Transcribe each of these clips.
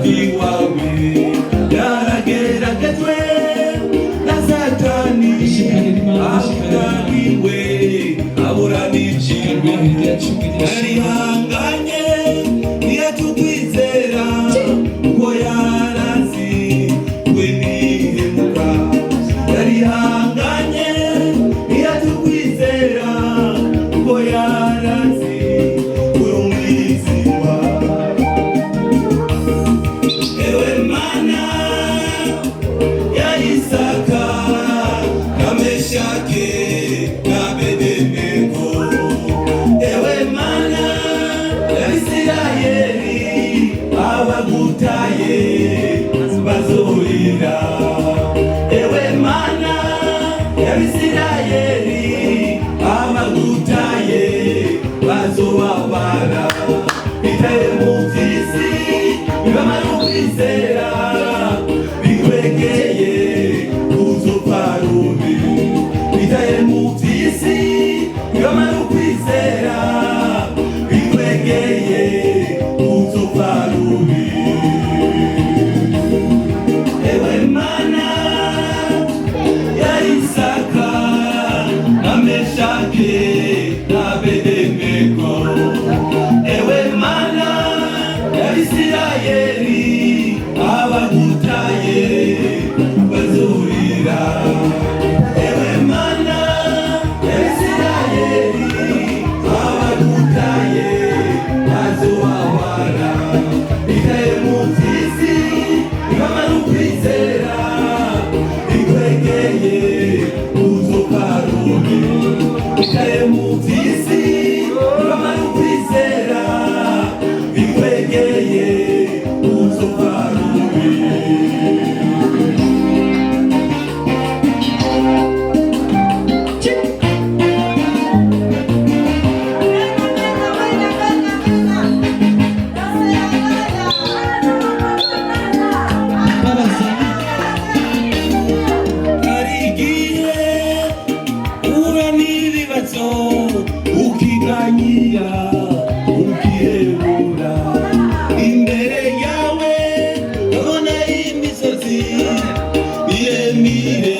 iwawe yarageragejwe na Satani ahangariwe abura n'icirwe yarihanganye ntiyatukwizera ngo yarazi we nihemuka yarihanganye ntiyatukwizera ngo yarazi we umwizima ewe Mana ya Isaka na Meshake na Abednego ewe Mana ya Isirayeli abagutaye bazorira ewe Mana ya Isirayeli abagutaye bazobabara itaye mu vy'isi bibamara ukwizera bikwegeye uzopfa rubi itaye mu vy'isi bibamara ukwizera bikwegeye uzopfa rubi ewe Mana ya Isaka na Meshake na Abednego ewe Mana ya Isirayeli abagutaye bazurira ewe Mana ya Isirayeli abagutaye bazobabara itaye mu vy'isi bibamara ukwizera bikwegeye uzopfa rubi itaye mu vy'isi bibamara ukwizera bikwegeye uzopfa rubi harigihe uhura n'ibibazo ukiganyira ukihebura imbere yawe urabona imisozi miremire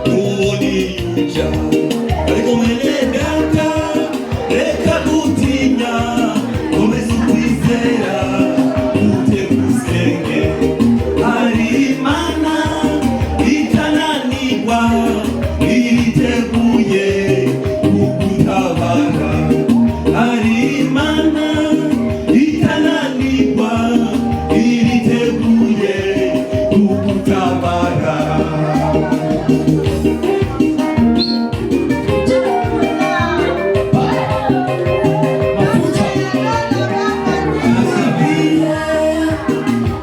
ntubona iyuja ariko mwene data reka gutinya komeza ukwizera utege usenge hari Imana itananirwa iriteguye kugutabara hari Imana itananirwa iriteguye kugutabara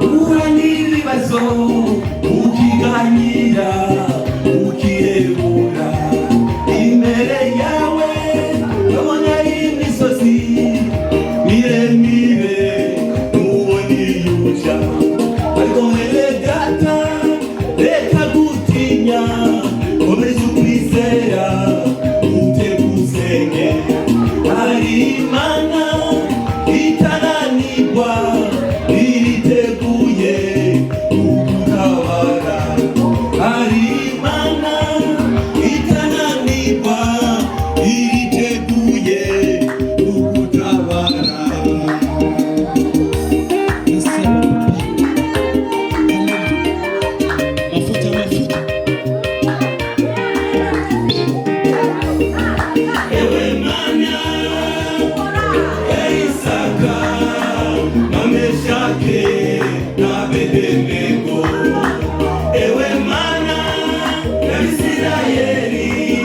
uhura n'ibibazo ukiganyira ukihebura imbere yawe urabona imisozi miremire ntubona iyuja ariko mwene data reka gutinya komeza ukwizera utege usenge hari Imana itananirwa iriteguye kugutabara hari Imana itananirwa iriteguye kugutabara ewe Mana ya Isaka na Meshake na Abednego ewe Mana ya Isirayeli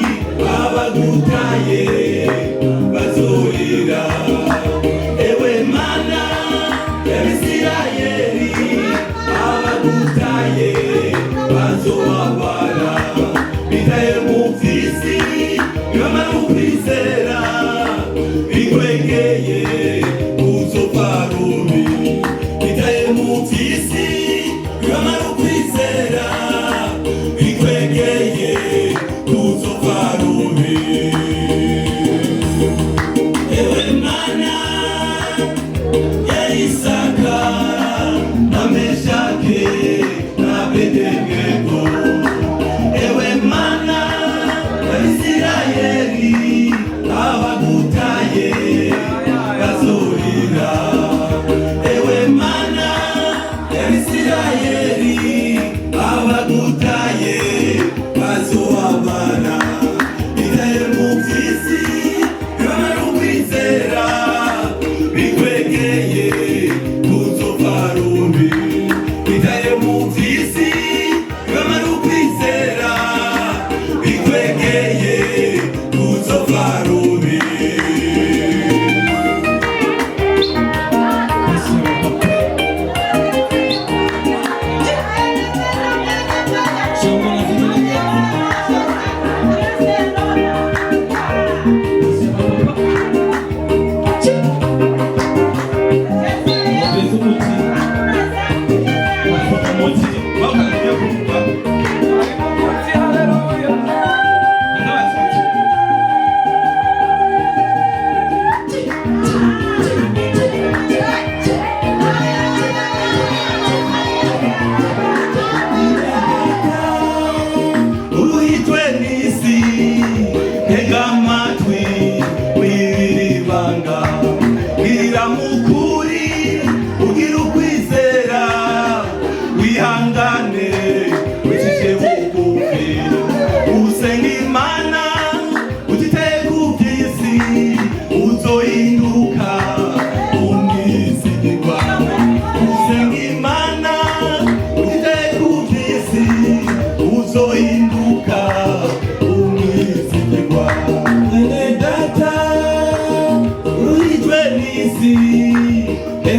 abagutaye bazorira ewe Mana ya Isirayeli abagutaye bazobabara bitaye mu vy'isi bibamara ukwizera bikwegeye uzopfa rubi bitaye mu vy'isi bibamara ukwizera bikwegeye uzopfa rubi ewe Mana ya Isaka na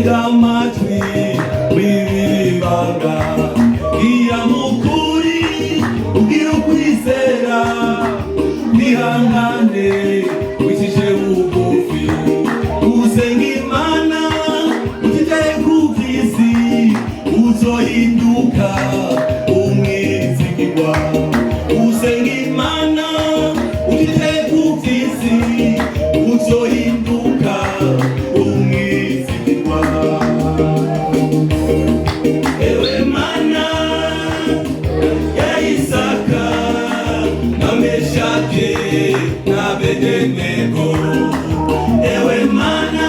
tega amatwi wibibanga iya mukuri ugira ukwizera nihangane wicishe bugufi usenga Imana utitaye kukisi uzohinduka umwizigirwa usenga Imana utitaye kukisi uzohinduka umwizigirwa. Ewe Mana ya Isaka na Meshake na Abednego, ewe Mana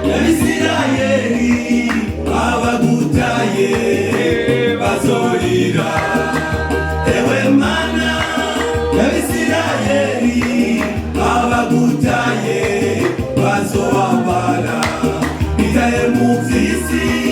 ya Isirayeli abagutaye bazorira, ewe Mana ya Isirayeli abagutaye bazobabara, bitaye mu vy'isi